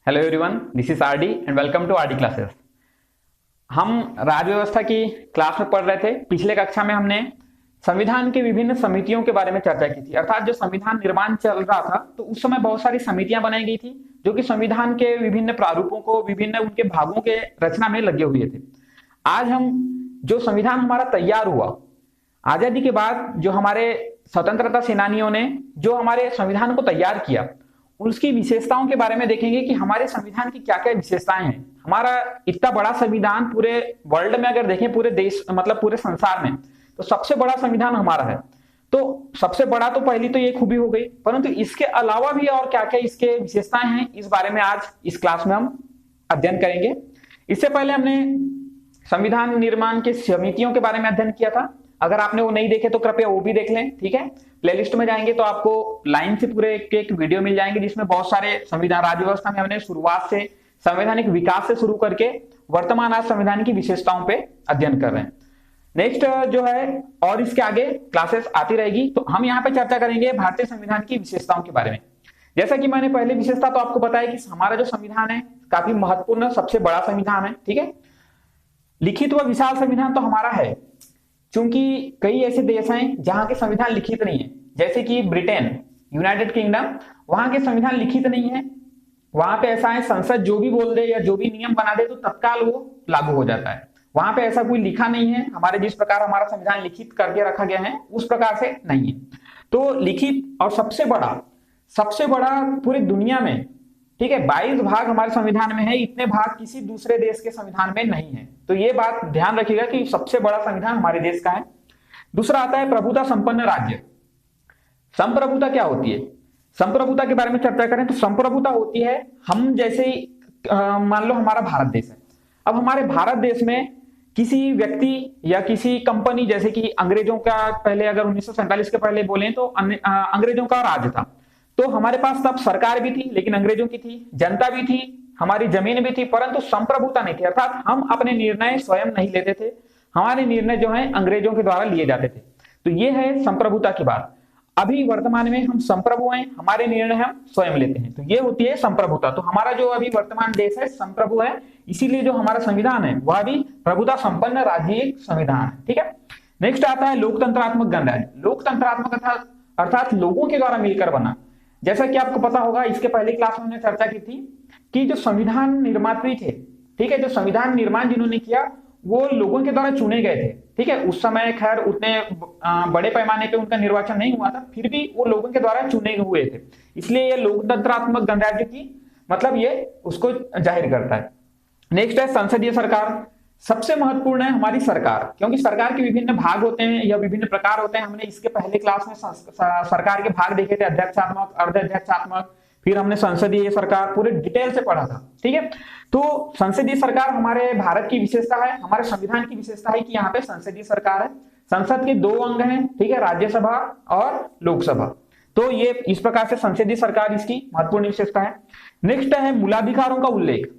Hello everyone, this is RD and welcome to RD classes. हम राज्य व्यवस्था की क्लास में पढ़ रहे थे। पिछले कक्षा में हमने संविधान की विभिन्न समितियों के बारे में चर्चा की थी। अर्थात जो संविधान निर्माण चल रहा था तो उस समय बहुत सारी समितियां बनाई गई थी जो कि संविधान के विभिन्न प्रारूपों को, विभिन्न उनके भागों के रचना में लगे हुए थे। आज हम जो संविधान हमारा तैयार हुआ आजादी के बाद, जो हमारे स्वतंत्रता सेनानियों ने जो हमारे संविधान को तैयार किया, उसकी विशेषताओं के बारे में देखेंगे कि हमारे संविधान की क्या क्या विशेषताएं हैं। हमारा इतना बड़ा संविधान पूरे वर्ल्ड में अगर देखें, पूरे देश मतलब पूरे संसार में, तो सबसे बड़ा संविधान हमारा है। तो सबसे बड़ा तो पहली तो ये खूबी हो गई, परंतु इसके अलावा भी और क्या क्या इसके विशेषताएं हैं, इस बारे में आज इस क्लास में हम अध्ययन करेंगे। इससे पहले हमने संविधान निर्माण की समितियों के बारे में अध्ययन किया था। अगर आपने वो नहीं देखे तो कृपया वो भी देख लें, ठीक है। प्लेलिस्ट में जाएंगे तो आपको लाइन से पूरे एक वीडियो मिल जाएंगे जिसमें बहुत सारे संविधान राज्य व्यवस्था में हमने शुरुआत से संवैधानिक विकास से शुरू करके वर्तमान आज संविधान की विशेषताओं पे अध्ययन कर रहे हैं। नेक्स्ट जो है और इसके आगे क्लासेस आती रहेगी, तो हम यहाँ पे चर्चा करेंगे भारतीय संविधान की विशेषताओं के बारे में। जैसा कि मैंने पहले विशेषता तो आपको बताया कि हमारा जो संविधान है काफी महत्वपूर्ण, सबसे बड़ा संविधान है, ठीक है। लिखित व विशाल संविधान तो हमारा है, क्योंकि कई ऐसे देश हैं जहां के संविधान लिखित नहीं है, जैसे कि ब्रिटेन, यूनाइटेड किंगडम, वहां के संविधान लिखित नहीं है। वहां पे ऐसा है, संसद जो भी बोल दे या जो भी नियम बना दे तो तत्काल वो लागू हो जाता है। वहां पे ऐसा कोई लिखा नहीं है। हमारे जिस प्रकार हमारा संविधान लिखित करके रखा गया है उस प्रकार से नहीं है। तो लिखित और सबसे बड़ा पूरी दुनिया में, ठीक है, 22 भाग हमारे संविधान में है। इतने भाग किसी दूसरे देश के संविधान में नहीं है। तो ये बात ध्यान रखिएगा कि सबसे बड़ा संविधान हमारे देश का है। दूसरा आता है प्रभुता संपन्न राज्य। संप्रभुता क्या होती है? संप्रभुता के बारे में चर्चा करें तो संप्रभुता होती है, हम जैसे मान लो हमारा भारत देश है। अब हमारे भारत देश में किसी व्यक्ति या किसी कंपनी, जैसे कि अंग्रेजों का पहले, अगर 1947 के पहले बोले तो अंग्रेजों का राज था, तो हमारे पास तब सरकार भी थी लेकिन अंग्रेजों की थी, जनता भी थी, हमारी जमीन भी थी, परंतु संप्रभुता नहीं थी। अर्थात हम अपने निर्णय स्वयं नहीं लेते थे, हमारे निर्णय जो है अंग्रेजों के द्वारा लिए जाते थे। तो ये है संप्रभुता की बात। अभी वर्तमान में हम संप्रभु हैं, हमारे निर्णय हम स्वयं लेते हैं, तो ये होती है संप्रभुता। तो हमारा जो अभी वर्तमान देश है संप्रभु है, इसीलिए जो हमारा संविधान है वह भी प्रभुता संपन्न राज्य संविधान है, ठीक है। नेक्स्ट आता है लोकतंत्रात्मक गणराज्य। लोकतंत्रात्मक अर्थात लोगों के द्वारा मिलकर बना। जैसा कि आपको पता होगा, इसके पहले क्लास में हमने चर्चा की थी कि जो संविधान निर्मात्री थे, ठीक है, जो संविधान निर्माण जिन्होंने किया वो लोगों के द्वारा चुने गए थे, ठीक है। उस समय खैर उतने बड़े पैमाने पे उनका निर्वाचन नहीं हुआ था, फिर भी वो लोगों के द्वारा चुने हुए थे, इसलिए ये लोकतंत्रात्मक गणराज्य की मतलब ये उसको जाहिर करता है। नेक्स्ट है संसदीय सरकार। सबसे महत्वपूर्ण है हमारी सरकार, क्योंकि सरकार के विभिन्न भाग होते हैं या विभिन्न प्रकार होते हैं। हमने इसके पहले क्लास में सरकार के भाग देखे थे, अध्यक्षात्मक, अर्धअध्यक्षात्मक, फिर हमने संसदीय सरकार पूरे डिटेल से पढ़ा था, ठीक है। तो संसदीय सरकार हमारे भारत की विशेषता है, हमारे संविधान की विशेषता है कि यहाँ पे संसदीय सरकार है। संसद के 2 अंग हैं, ठीक है, राज्यसभा और लोकसभा। तो ये इस प्रकार से संसदीय सरकार इसकी महत्वपूर्ण विशेषता है। नेक्स्ट है मूलाधिकारों का उल्लेख।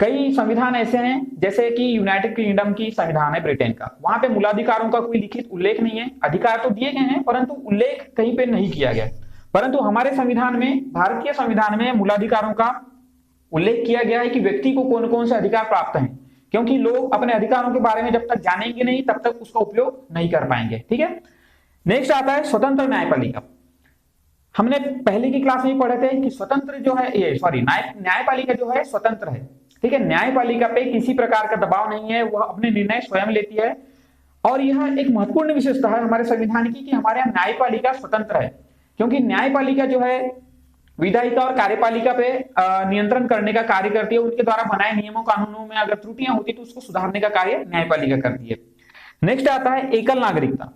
कई संविधान ऐसे हैं, जैसे कि यूनाइटेड किंगडम की संविधान है ब्रिटेन का, वहां पे मूलाधिकारों का कोई लिखित उल्लेख नहीं है। अधिकार तो दिए गए हैं परंतु उल्लेख कहीं पे नहीं किया गया। परंतु हमारे संविधान में, भारतीय संविधान में मूलाधिकारों का उल्लेख किया गया है कि व्यक्ति को कौन कौन से अधिकार प्राप्त हैं, क्योंकि लोग अपने अधिकारों के बारे में जब तक जानेंगे नहीं तब तक उसका उपयोग नहीं कर पाएंगे, ठीक है। नेक्स्ट आता है स्वतंत्र न्यायपालिका। हमने पहले की क्लास में पढ़े थे कि स्वतंत्र जो है न्यायपालिका जो है स्वतंत्र है, ठीक है। न्यायपालिका पे किसी प्रकार का दबाव नहीं है, वह अपने निर्णय स्वयं लेती है। और यह एक महत्वपूर्ण विशेषता है हमारे संविधान की कि हमारे यहाँ न्यायपालिका स्वतंत्र है, क्योंकि न्यायपालिका जो है विधायिका और कार्यपालिका पे नियंत्रण करने का कार्य करती है। उनके द्वारा बनाए नियमों कानूनों में अगर त्रुटियां होती तो उसको सुधारने का कार्य न्यायपालिका करती है। नेक्स्ट आता है एकल नागरिकता।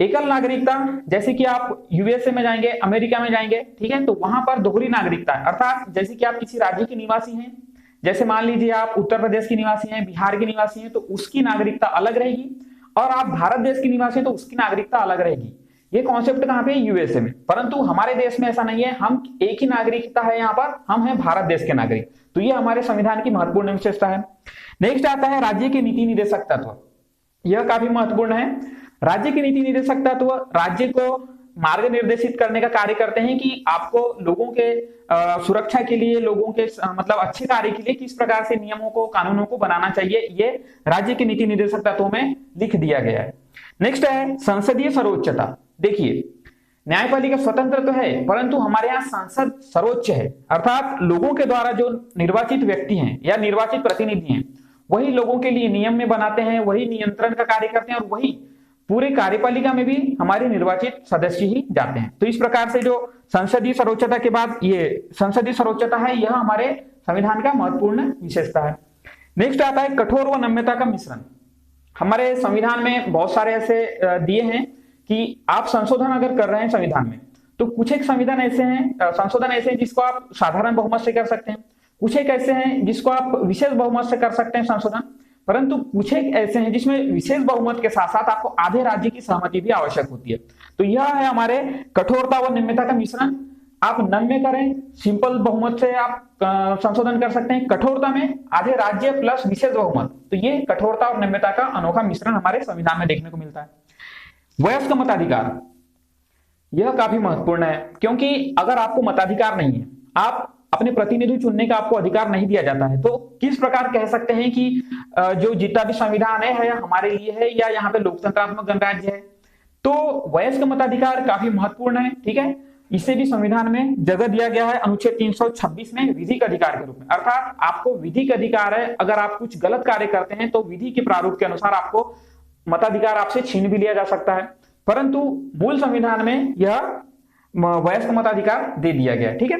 एकल नागरिकता, जैसे कि आप यूएसए में जाएंगे, अमेरिका में जाएंगे, ठीक है, तो वहां पर दोहरी नागरिकता है। अर्थात जैसे कि आप किसी राज्य के निवासी हैं, जैसे मान लीजिए आप उत्तर प्रदेश के निवासी हैं, बिहार के निवासी हैं, तो उसकी नागरिकता अलग रहेगी, और आप भारत देश के निवासी हैं तो उसकी नागरिकता अलग रहेगी। ये कॉन्सेप्ट कहां पे? यूएसए में। परंतु हमारे देश में ऐसा नहीं है, हम एक ही नागरिकता है यहाँ पर, हम हैं भारत देश के नागरिक। तो ये हमारे संविधान की महत्वपूर्ण विशेषता है। नेक्स्ट आता है राज्य के नीति निदेशक तत्व। यह काफी महत्वपूर्ण है। राज्य के नीति निदेशक तत्व राज्य को मार्ग निर्देशित करने का कार्य करते हैं कि आपको लोगों के सुरक्षा के लिए, लोगों के मतलब अच्छे कार्य के लिए किस प्रकार से नियमों को, कानूनों को बनाना चाहिए, ये राज्य के नीति निर्देशक तत्वों में लिख दिया गया है। नेक्स्ट है संसदीय सर्वोच्चता। देखिए, न्यायपालिका स्वतंत्र तो है, परंतु हमारे यहाँ संसद सर्वोच्च है, अर्थात लोगों के द्वारा जो निर्वाचित व्यक्ति हैं या निर्वाचित प्रतिनिधि हैं, वही लोगों के लिए नियम में बनाते हैं, वही नियंत्रण का कार्य करते हैं, और वही पूरे कार्यपालिका में भी हमारे निर्वाचित सदस्य ही जाते हैं। तो इस प्रकार से जो संसदीय सर्वोच्चता के बाद ये संसदीय सर्वोच्चता है, यह हमारे संविधान का महत्वपूर्ण विशेषता है। नेक्स्ट आता है कठोर व नम्यता का मिश्रण। हमारे संविधान में बहुत सारे ऐसे दिए हैं कि आप संशोधन अगर कर रहे हैं संविधान में, तो कुछ एक संविधान ऐसे हैं, संशोधन ऐसे हैं जिसको आप साधारण बहुमत से कर सकते हैं, कुछ एक ऐसे हैं जिसको आप विशेष बहुमत से कर सकते हैं संशोधन, परंतु कुछ एक ऐसे हैं जिसमें विशेष बहुमत के साथ साथ आपको आधे राज्य की सहमति भी आवश्यक होती है। तो यह है हमारे कठोरता व नम्यता का मिश्रण। आप नम्य करें, सिंपल बहुमत से आप संशोधन कर सकते हैं, कठोरता में आधे राज्य प्लस विशेष बहुमत, तो ये कठोरता और नम्यता का अनोखा मिश्रण हमारे संविधान में देखने को मिलता है। वयस्क मताधिकार, यह काफी महत्वपूर्ण है, क्योंकि अगर आपको मताधिकार नहीं है, आप अपने प्रतिनिधि चुनने का आपको अधिकार नहीं दिया जाता है, तो किस प्रकार कह सकते हैं कि जो जितना भी संविधान है हमारे लिए है या यहाँ पे लोकतंत्रात्मक गणराज्य है। तो वयस्क मताधिकार काफी महत्वपूर्ण है, ठीक है। इसे भी संविधान में जगह दिया गया है अनुच्छेद 326 में विधिक अधिकार के रूप में, अर्थात आपको विधिक अधिकार है, अगर आप कुछ गलत कार्य करते हैं तो विधि के प्रारूप के अनुसार आपको मताधिकार आपसे छीन भी लिया जा सकता है, परंतु मूल संविधान में यह वयस्क मताधिकार दे दिया गया है, ठीक है।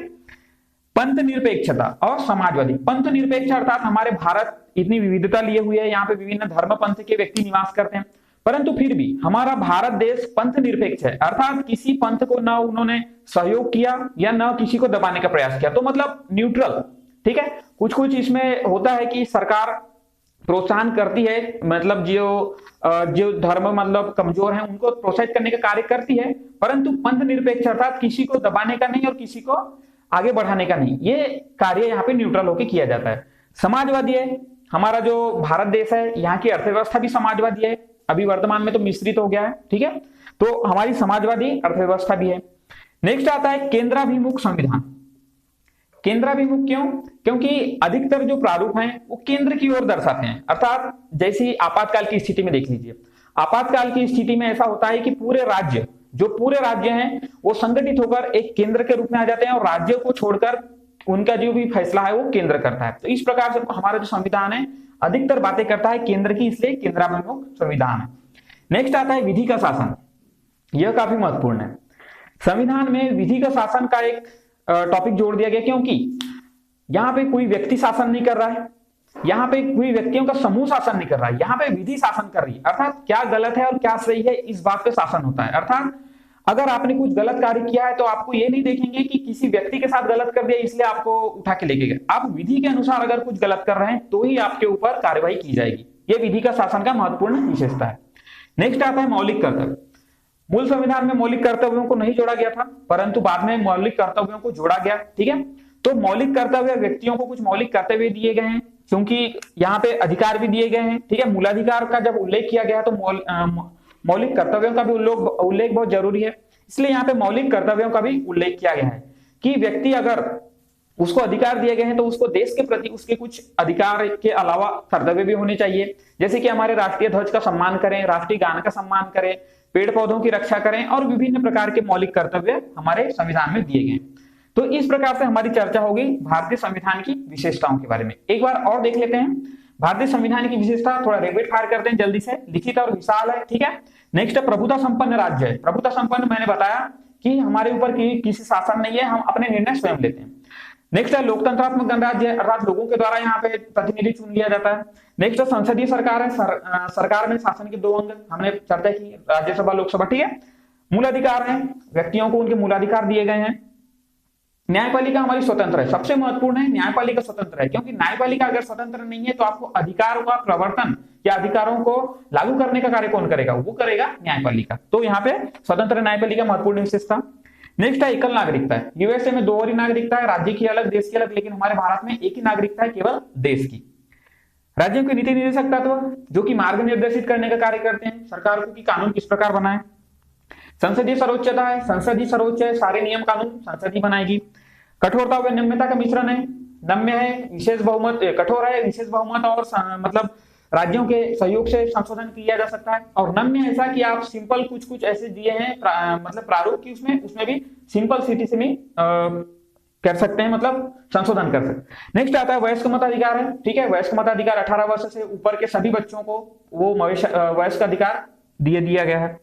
पंथ निरपेक्षता और समाजवादी। पंथ निरपेक्ष अर्थात हमारे भारत इतनी विविधता लिए हुए है, यहाँ पे विभिन्न धर्म पंथ के व्यक्ति निवास करते हैं, परंतु फिर भी हमारा भारत देश पंथ निरपेक्ष है, अर्थात किसी पंथ को न उन्होंने सहयोग किया या न किसी को दबाने का प्रयास किया, तो मतलब न्यूट्रल, ठीक है। कुछ कुछ इसमें होता है कि सरकार प्रोत्साहन करती है, मतलब जो धर्म मतलब कमजोर है उनको प्रोत्साहित करने का कार्य करती है, परंतु पंथ निरपेक्ष अर्थात किसी को दबाने का नहीं और किसी को आगे बढ़ाने का नहीं, ये कार्य यहाँ पे न्यूट्रल होकर किया जाता है। समाजवादी है, हमारा जो भारत देश है यहाँ की अर्थव्यवस्था भी समाजवादी है, अभी वर्तमान में तो मिश्रित हो गया है, ठीक है। तो हमारी समाजवादी अर्थव्यवस्था भी है। नेक्स्ट आता है केंद्राभिमुख संविधान। केंद्राभिमुख क्यों? क्योंकि अधिकतर जो प्रारूप हैं वो केंद्र की ओर दर्शाते हैं, अर्थात जैसी आपातकाल की स्थिति में देख लीजिए, आपातकाल की स्थिति में ऐसा होता है कि पूरे राज्य हैं वो संगठित होकर एक केंद्र के रूप में आ जाते हैं और राज्यों को छोड़कर उनका जो भी फैसला है वो केंद्र करता है। तो इस प्रकार से हमारा जो संविधान है अधिकतर बातें करता है केंद्र की, इसलिए केंद्राभिमुख संविधान है। नेक्स्ट आता है विधि का शासन। यह काफी महत्वपूर्ण है। संविधान में विधि का शासन का एक टॉपिक जोड़ दिया गया, क्योंकि यहाँ पे कोई व्यक्ति शासन नहीं कर रहा है, यहाँ पे कोई व्यक्तियों का समूह शासन नहीं कर रहा है, यहाँ पे विधि शासन कर रही है, अर्थात क्या गलत है और क्या सही है इस बात पे शासन होता है। अर्थात अगर आपने कुछ गलत कार्य किया है तो आपको ये नहीं देखेंगे कि किसी व्यक्ति के साथ गलत कर दिया इसलिए आपको उठा के लेके गए, आप विधि के अनुसार अगर कुछ गलत कर रहे हैं तो ही आपके ऊपर कार्यवाही की जाएगी। ये विधि का शासन का महत्वपूर्ण विशेषता है। नेक्स्ट आता है मौलिक कर्तव्य। मूल संविधान में मौलिक कर्तव्यों को नहीं जोड़ा गया था, परंतु बाद में मौलिक कर्तव्यों को जोड़ा गया, ठीक है। तो मौलिक कर्तव्य, व्यक्तियों को कुछ मौलिक कर्तव्य दिए गए हैं, क्योंकि यहाँ पे अधिकार भी दिए गए हैं, ठीक है। मूलाधिकार का जब उल्लेख किया गया तो मौलिक कर्तव्यों का भी उल्लेख बहुत जरूरी है, इसलिए यहाँ पे मौलिक कर्तव्यों का भी उल्लेख किया गया है कि व्यक्ति अगर उसको अधिकार दिए गए हैं तो उसको देश के प्रति उसके कुछ अधिकार के अलावा कर्तव्य भी होने चाहिए, जैसे कि हमारे राष्ट्रीय ध्वज का सम्मान करें, राष्ट्रीय गान का सम्मान करें, पेड़ पौधों की रक्षा करें और विभिन्न प्रकार के मौलिक कर्तव्य हमारे संविधान में दिए गए। तो इस प्रकार से हमारी चर्चा होगी भारतीय संविधान की विशेषताओं के बारे में। एक बार और देख लेते हैं भारतीय संविधान की विशेषता, थोड़ा रैपिड फायर करते हैं जल्दी से। लिखित और विशाल है, ठीक है। नेक्स्ट प्रभुता संपन्न राज्य है। प्रभुता संपन्न मैंने बताया कि हमारे ऊपर किसी शासन नहीं है, हम अपने निर्णय स्वयं लेते हैं। नेक्स्ट है लोकतंत्रात्मक गणराज्य है, अर्थात लोगों के द्वारा यहाँ पे प्रतिनिधि चुन लिया जाता है। नेक्स्ट संसदीय सरकार है, सरकार में शासन के दो अंग हमने चर्चा की, राज्यसभा लोकसभा, ठीक है। मूलाधिकार है, व्यक्तियों को उनके मूलाधिकार दिए गए हैं। न्यायपालिका हमारी स्वतंत्र है, सबसे महत्वपूर्ण है न्यायपालिका स्वतंत्र है, क्योंकि न्यायपालिका अगर स्वतंत्र नहीं है तो आपको अधिकारों का प्रवर्तन या अधिकारों को लागू करने का कार्य कौन करेगा? वो करेगा न्यायपालिका। तो यहाँ पे स्वतंत्र न्यायपालिका महत्वपूर्ण विशेषता। नेक्स्ट है एकल नागरिकता है। यूएसए में दो और ही नागरिकता है, राज्य की अलग, देश की अलग, लेकिन हमारे भारत में एक ही नागरिकता है, केवल देश की। राज्यों के नीति निर्देशक तत्व जो कि मार्ग निर्देशित करने का कार्य करते हैं सरकार को कि कानून किस प्रकार बनाए। संसदीय सर्वोच्चता है, संसदीय सर्वोच्च है, सारे नियम कानून संसद ही बनाएगी। कठोरता व नम्यता का मिश्रण है, नम्य है, विशेष बहुमत, कठोर है, विशेष बहुमत और मतलब राज्यों के सहयोग से संशोधन किया जा सकता है। और नम्य ऐसा कि आप सिंपल कुछ कुछ ऐसे दिए हैं मतलब प्रारूप की, उसमें भी सिंपल सिटी में कर सकते हैं, मतलब संशोधन कर सकते हैं। नेक्स्ट आता है वयस्क मताधिकार है, ठीक है। वयस्क मताधिकार 18 वर्ष से ऊपर के सभी बच्चों को वो वयस्क अधिकार दिया गया है।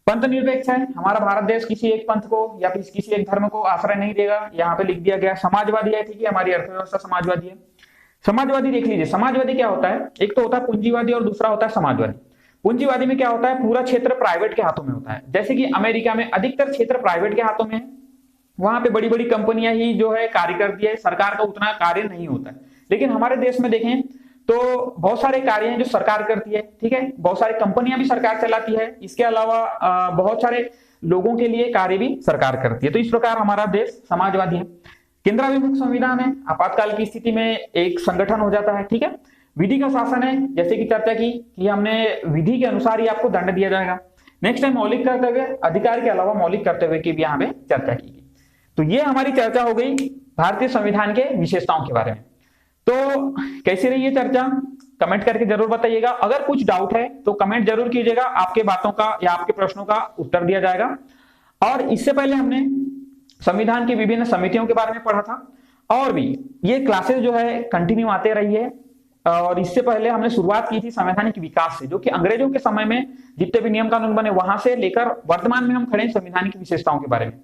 पंथ निरपेक्ष है, हमारा भारत देश किसी एक पंथ को या किसी एक धर्म को आश्रय नहीं देगा, यहाँ पे लिख दिया गया। समाजवादी है, ठीक है, हमारी अर्थव्यवस्था समाजवादी है। समाजवादी देख लीजिए, समाजवादी क्या होता है, एक तो होता है पूंजीवादी और दूसरा होता है समाजवादी। पूंजीवादी में क्या होता है, पूरा क्षेत्र प्राइवेट के हाथों में होता है। जैसे कि अमेरिका में अधिकतर क्षेत्र प्राइवेट के हाथों में है, वहां पे बड़ी बड़ी कंपनियां ही जो है कार्य करती है, सरकार का उतना कार्य नहीं होता है। लेकिन हमारे देश में देखें तो बहुत सारे कार्य हैं जो सरकार करती है, ठीक है, बहुत सारी कंपनियां भी सरकार चलाती है, इसके अलावा बहुत सारे लोगों के लिए कार्य भी सरकार करती है। तो इस प्रकार हमारा देश समाजवादी है। केंद्राभिमुख संविधान है, आपातकाल की स्थिति में एक संगठन हो जाता है, ठीक है। विधि का शासन है, जैसे कि चर्चा की कि हमने विधि के अनुसार ही आपको दंड दिया जाएगा। नेक्स्ट है मौलिक कर्तव्य, अधिकार के अलावा मौलिक कर्तव्य की भी यहाँ पे चर्चा की गई। तो ये हमारी चर्चा हो गई भारतीय संविधान के विशेषताओं के बारे में। तो कैसी रही ये चर्चा, कमेंट करके जरूर बताइएगा। अगर कुछ डाउट है तो कमेंट जरूर कीजिएगा, आपके बातों का या आपके प्रश्नों का उत्तर दिया जाएगा। और इससे पहले हमने संविधान की विभिन्न समितियों के बारे में पढ़ा था, और भी ये क्लासेस जो है कंटिन्यू आते रही है। और इससे पहले हमने शुरुआत की थी संवैधानिक विकास से, जो कि अंग्रेजों के समय में जितने भी नियम कानून बने वहां से लेकर वर्तमान में हम खड़े हैं संविधान की विशेषताओं के बारे में।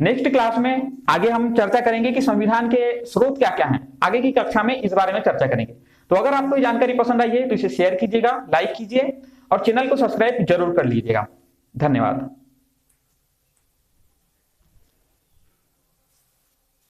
नेक्स्ट क्लास में आगे हम चर्चा करेंगे कि संविधान के स्रोत क्या क्या हैं, आगे की कक्षा में इस बारे में चर्चा करेंगे। तो अगर आपको ये जानकारी पसंद आई है तो इसे शेयर कीजिएगा, लाइक कीजिए और चैनल को सब्सक्राइब जरूर कर लीजिएगा। धन्यवाद।